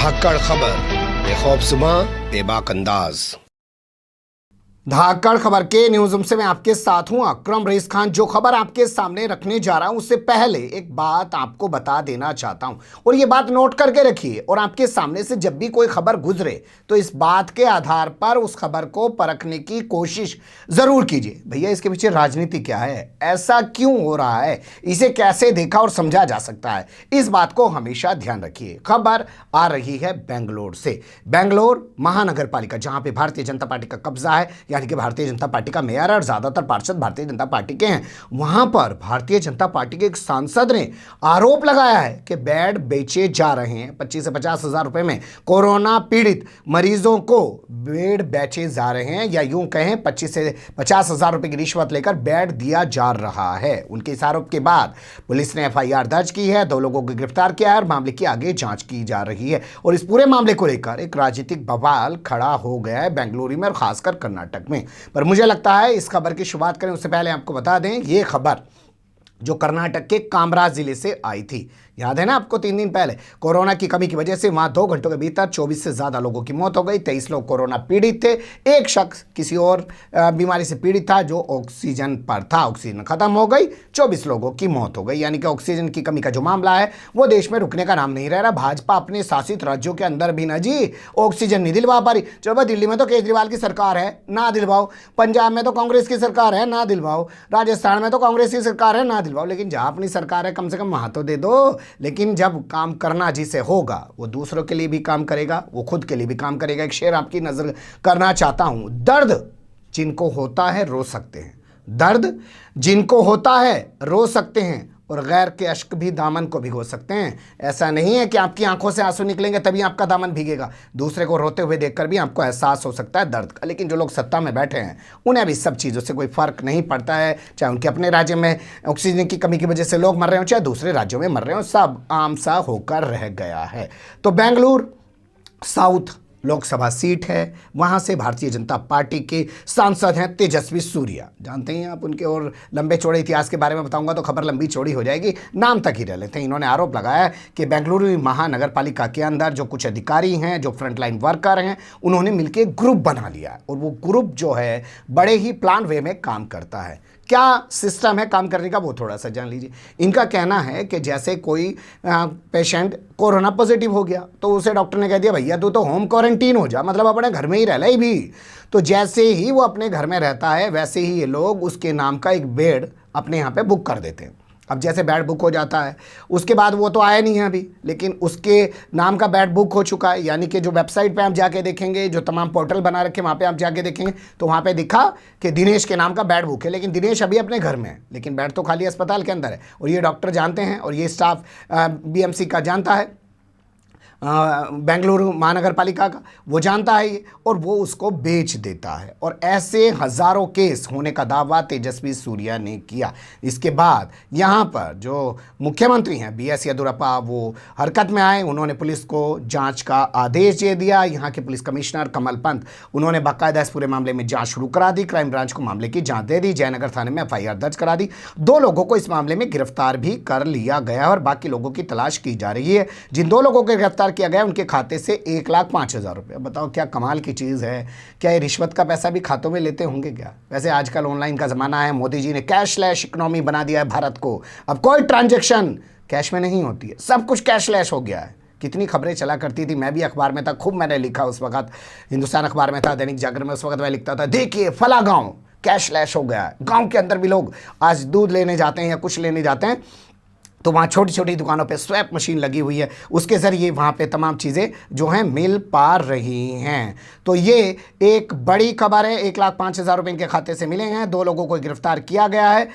धाकड़ खबर, बेखौफसुमा बेबाक अंदाज। धाकड़ खबर के न्यूज रूम से मैं आपके साथ हूं अकरम रईस खान। जो खबर आपके सामने रखने जा रहा हूं उससे पहले एक बात आपको बता देना चाहता हूं और ये बात नोट करके रखिए और आपके सामने से जब भी कोई खबर गुजरे तो इस बात के आधार पर उस खबर को परखने की कोशिश जरूर कीजिए। भैया इसके पीछे राजनीति क्या है, ऐसा क्यों हो रहा है, इसे कैसे देखा और समझा जा सकता है, इस बात को हमेशा ध्यान रखिए। खबर आ रही है बेंगलोर से। बेंगलोर महानगर पालिका जहां पे भारतीय जनता पार्टी का कब्जा है, यानी कि भारतीय जनता पार्टी का मेयर और ज्यादातर पार्षद भारतीय जनता पार्टी के हैं, वहां पर भारतीय जनता पार्टी के एक सांसद ने आरोप लगाया है कि बेड बेचे जा रहे हैं। 25 से 50 हजार रुपए में कोरोना पीड़ित मरीजों को बेड बेचे जा रहे हैं, या यूं कहें 25 से 50 हजार रुपए की रिश्वत लेकर बेड दिया जा रहा है। उनके इस आरोप के बाद पुलिस ने एफआईआर दर्ज की है, 2 लोगों को गिरफ्तार किया है और मामले की आगे जांच की जा रही है। और इस पूरे मामले को लेकर एक राजनीतिक बवाल खड़ा हो गया है बेंगलुरु में और खासकर कर्नाटक में। पर मुझे लगता है इस खबर की शुरुआत करें उससे पहले आपको बता दें, ये खबर जो कर्नाटक के कामराज जिले से आई थी। याद है ना आपको, 3 दिन पहले कोरोना की कमी की वजह से वहां 2 घंटों के भीतर 24 से ज्यादा लोगों की मौत हो गई। 23 लोग कोरोना पीड़ित थे, एक शख्स किसी और बीमारी से पीड़ित था जो ऑक्सीजन पर था, ऑक्सीजन खत्म हो गई, 24 लोगों की मौत हो गई। यानी कि ऑक्सीजन की कमी का जो मामला है वो देश में रुकने का नाम नहीं रह रहा। भाजपा अपने शासित राज्यों के अंदर भी ना जी ऑक्सीजन नहीं दिलवा पा रही। चलो दिल्ली में तो केजरीवाल की सरकार है, ना दिलवाओ। पंजाब में तो कांग्रेस की सरकार है, ना दिलवाओ। राजस्थान में तो कांग्रेस की सरकार है, ना दिलवाओ। लेकिन जहां अपनी सरकार है कम से कम वहां तो दे दो। लेकिन जब काम करना जिसे होगा वो दूसरों के लिए भी काम करेगा, वो खुद के लिए भी काम करेगा। एक शेर आपकी नजर करना चाहता हूं, दर्द जिनको होता है रो सकते हैं, दर्द जिनको होता है रो सकते हैं और गैर के अश्क भी दामन को भिगो सकते हैं। ऐसा नहीं है कि आपकी आंखों से आंसू निकलेंगे तभी आपका दामन भीगेगा, दूसरे को रोते हुए देखकर भी आपको एहसास हो सकता है दर्द का। लेकिन जो लोग सत्ता में बैठे हैं उन्हें भी सब चीज़ों से कोई फर्क नहीं पड़ता है, चाहे उनके अपने राज्य में ऑक्सीजन की कमी की वजह से लोग मर रहे हो, चाहे दूसरे राज्यों में मर रहे हो, सब आम सा होकर रह गया है। तो बेंगलुरु साउथ लोकसभा सीट है, वहां से भारतीय जनता पार्टी के सांसद हैं तेजस्वी सूर्या। जानते हैं आप उनके और लंबे चौड़े इतिहास के बारे में बताऊंगा तो खबर लंबी चौड़ी हो जाएगी, नाम तक ही रह लेते हैं। इन्होंने आरोप लगाया कि बेंगलुरु महानगर पालिका के अंदर जो कुछ अधिकारी हैं, जो फ्रंटलाइन वर्कर हैं, उन्होंने मिलकर ग्रुप बना लिया और वो ग्रुप जो है बड़े ही प्लान वे में काम करता है। क्या सिस्टम है काम करने का वो थोड़ा सा जान लीजिए। इनका कहना है कि जैसे कोई पेशेंट कोरोना पॉजिटिव हो गया तो उसे डॉक्टर ने कह दिया भैया तू तो होम क्वारंटीन हो जा, मतलब अपने घर में ही रह ले भी। तो जैसे ही वो अपने घर में रहता है वैसे ही ये लोग उसके नाम का एक बेड अपने यहाँ पे बुक कर देते हैं। अब जैसे बेड बुक हो जाता है उसके बाद वो तो आया नहीं है अभी, लेकिन उसके नाम का बेड बुक हो चुका है। यानी कि जो वेबसाइट पे आप जाके देखेंगे, जो तमाम पोर्टल बना रखे वहाँ पे आप जाके देखेंगे तो वहाँ पे दिखा कि दिनेश के नाम का बेड बुक है, लेकिन दिनेश अभी अपने घर में है, लेकिन बेड तो खाली अस्पताल के अंदर है। और ये डॉक्टर जानते हैं और ये स्टाफ बीएमसी का जानता है, बेंगलुरु महानगर पालिका का, वो जानता है ये और वो उसको बेच देता है। और ऐसे हजारों केस होने का दावा तेजस्वी सूर्या ने किया। इसके बाद यहाँ पर जो मुख्यमंत्री हैं बीएस येदियुरप्पा वो हरकत में आए, उन्होंने पुलिस को जांच का आदेश दे दिया। यहाँ के पुलिस कमिश्नर कमल पंत उन्होंने बाकायदा इस पूरे मामले में जांच शुरू करा दी, क्राइम ब्रांच को मामले की जांच दे दी, जयनगर थाने में एफआईआर दर्ज करा दी। 2 लोगों को इस मामले में गिरफ्तार भी कर लिया गया और बाकी लोगों की तलाश की जा रही है। जिन 2 लोगों को गिरफ्तार किया गया उनके खाते से 1,05,000 रुपये। बताओ क्या कमाल की चीज़ है, क्या ये रिश्वत का पैसा भी खातों में लेते होंगे क्या? वैसे आजकल ऑनलाइन का ज़माना है, मोदी जी ने कैशलेस इकोनॉमी बना दिया है भारत को। अब कोई ट्रांजैक्शन कैश में नहीं होती है, सब कुछ कैशलेस हो गया है। कितनी खबरें चला करती थी, मैं भी अखबार में था, खूब मैंने लिखा उस वक्त, हिंदुस्तान अखबार में था, दैनिक जागरण में उस वक्त मैं लिखता था, देखिए फला गाँव कैशलेस हो गया है। गाँव के अंदर भी लोग आज दूध लेने जाते हैं या कुछ लेने जाते हैं तो वहाँ छोटी छोटी दुकानों पे स्वैप मशीन लगी हुई है, उसके ज़रिए वहाँ पे तमाम चीज़ें जो हैं मिल पा रही हैं। तो ये एक बड़ी खबर है, 1,05,000 रुपये इनके खाते से मिले हैं। 2 लोगों को गिरफ्तार किया गया है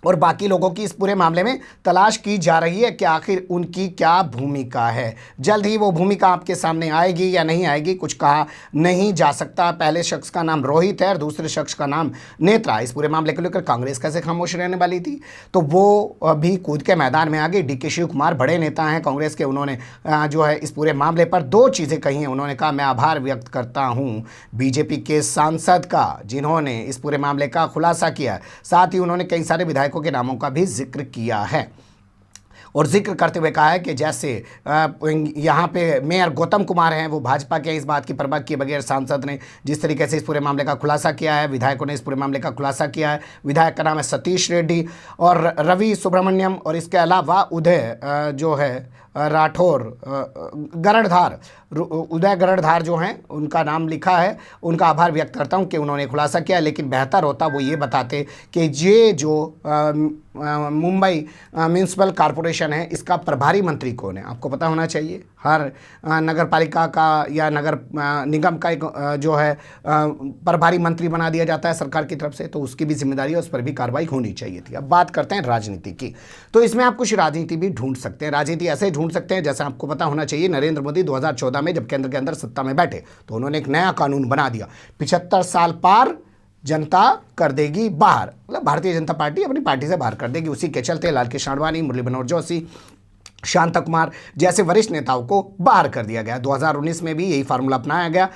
और बाकी लोगों की इस पूरे मामले में तलाश की जा रही है कि आखिर उनकी क्या भूमिका है। जल्द ही वो भूमिका आपके सामने आएगी या नहीं आएगी कुछ कहा नहीं जा सकता। पहले शख्स का नाम रोहित है और दूसरे शख्स का नाम नेत्रा। इस पूरे मामले को लेकर कांग्रेस कैसे खामोश रहने वाली थी, तो वो अभी कूद के मैदान में आ गई। डीके शिव कुमार बड़े नेता हैं कांग्रेस के, उन्होंने जो है इस पूरे मामले पर 2 चीज़ें कही हैं। उन्होंने कहा मैं आभार व्यक्त करता हूँ बीजेपी के सांसद का जिन्होंने इस पूरे मामले का खुलासा किया, साथ ही उन्होंने कई सारे विधायकों के नामों का भी जिक्र किया है। और जिक्र करते हुए कहा है कि जैसे यहाँ पे मेयर गौतम कुमार हैं, वो भाजपा के, इस बात की परवाह किए बगैर सांसद ने जिस तरीके से इस पूरे मामले का खुलासा किया है, विधायकों ने इस पूरे मामले का खुलासा किया है। विधायक का नाम है सतीश रेड्डी और रवि सुब्रमण्यम, और इसके अलावा उदय जो है राठौर गरड़धार, उदय गरड़धार जो हैं, उनका नाम लिखा है। उनका आभार व्यक्त करता हूं कि उन्होंने खुलासा किया, लेकिन बेहतर होता वो ये बताते कि ये जो मुंबई म्यूनसिपल कॉरपोरेशन है, इसका प्रभारी मंत्री कौन है। आपको पता होना चाहिए, हर नगर पालिका का या नगर निगम का एक जो है प्रभारी मंत्री बना दिया जाता है सरकार की तरफ से, तो उसकी भी जिम्मेदारी है, उस पर भी कार्रवाई होनी चाहिए थी। अब बात करते हैं राजनीति की, तो इसमें आप कुछ राजनीति भी ढूंढ सकते हैं। राजनीति ऐसे ढूंढ सकते हैं, जैसे आपको पता होना चाहिए, नरेंद्र मोदी 2014 में जब केंद्र के अंदर सत्ता में बैठे तो उन्होंने एक नया कानून बना दिया, 75 साल पार जनता कर देगी बाहर, मतलब भारतीय जनता पार्टी अपनी पार्टी से बाहर कर देगी। उसी के चलते लालकृष्ण आडवाणी, मुरली मनोहर जोशी, शांता कुमार जैसे वरिष्ठ नेताओं को बाहर कर दिया गया। 2019 में भी यही फार्मूला अपनाया गया,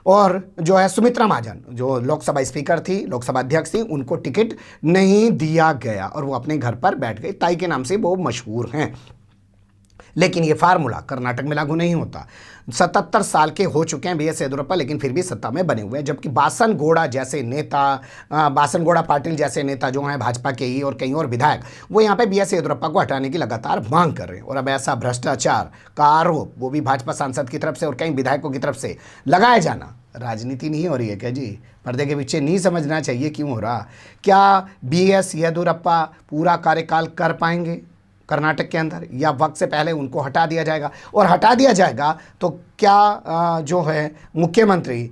और जो है सुमित्रा महाजन जो लोकसभा स्पीकर थी, लोकसभा अध्यक्ष थी, उनको टिकट नहीं दिया गया और वो अपने घर पर बैठ गई। ताई के नाम से वो मशहूर हैं। लेकिन ये फार्मूला कर्नाटक में लागू नहीं होता। 77 साल के हो चुके हैं बीएस येदियुरप्पा, लेकिन फिर भी सत्ता में बने हुए हैं, जबकि बासनगौड़ा जैसे नेता, बासनगौड़ा पाटिल जैसे नेता जो हैं भाजपा के ही, और कई और विधायक, वो यहाँ पे बीएस येदियुरप्पा को हटाने की लगातार मांग कर रहे हैं। और अब ऐसा भ्रष्टाचार का आरोप वो भी भाजपा सांसद की तरफ से और कई विधायकों की तरफ से लगाया जाना राजनीति नहीं हो रही है क्या जी? पर्दे के पीछे नहीं समझना चाहिए क्यों हो रहा? क्या बीएस येदियुरप्पा पूरा कार्यकाल कर पाएंगे कर्नाटक के अंदर, या वक्त से पहले उनको हटा दिया जाएगा? और हटा दिया जाएगा तो क्या जो है मुख्यमंत्री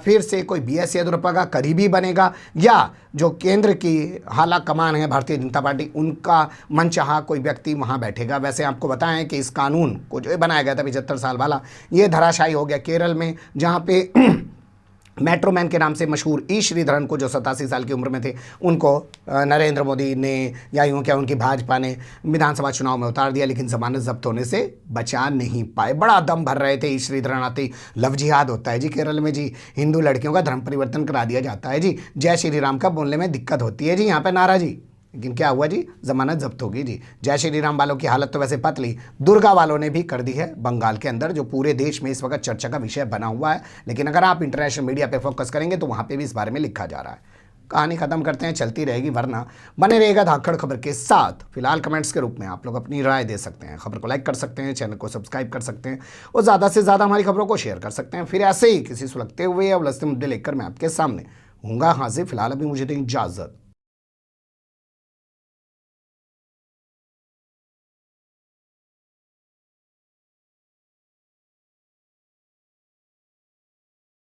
फिर से कोई बीएस येदियुरप्पा का करीबी बनेगा, या जो केंद्र की हाला कमान है भारतीय जनता पार्टी, उनका मनचाहा कोई व्यक्ति वहां बैठेगा? वैसे आपको बताएं कि इस कानून को जो बनाया गया था 75 साल वाला, ये धराशायी हो गया केरल में, जहां पे मेट्रोमैन के नाम से मशहूर ई श्रीधरन को, जो 87 साल की उम्र में थे, उनको नरेंद्र मोदी ने या यूँ क्या उनकी भाजपा ने विधानसभा चुनाव में उतार दिया, लेकिन जमानत जब्त होने से बचा नहीं पाए। बड़ा दम भर रहे थे ई श्रीधरन आते ही लव जिहाद होता है जी केरल में जी, हिंदू लड़कियों का धर्म परिवर्तन करा दिया जाता है जी, जय श्री राम का बोलने में दिक्कत होती है जी यहाँ पे नारा जी। लेकिन क्या हुआ जी? जमानत जब्त होगी जी। जय श्री राम वालों की हालत तो वैसे पतली, दुर्गा वालों ने भी कर दी है बंगाल के अंदर, जो पूरे देश में इस वक्त चर्चा का विषय बना हुआ है। लेकिन अगर आप इंटरनेशनल मीडिया पे फोकस करेंगे तो वहाँ पे भी इस बारे में लिखा जा रहा है। कहानी खत्म करते हैं, चलती रहेगी, वरना बने रहेगा धाकड़ खबर के साथ। फिलहाल कमेंट्स के रूप में आप लोग अपनी राय दे सकते हैं, खबर को लाइक कर सकते हैं, चैनल को सब्सक्राइब कर सकते हैं, और ज़्यादा से ज़्यादा हमारी खबरों को शेयर कर सकते हैं। फिर ऐसे ही किसी सुलगते हुए या उलझते मुद्दे लेकर मैं आपके सामने हूँगा हाजिर। फिलहाल अभी मुझे दें इजाज़त।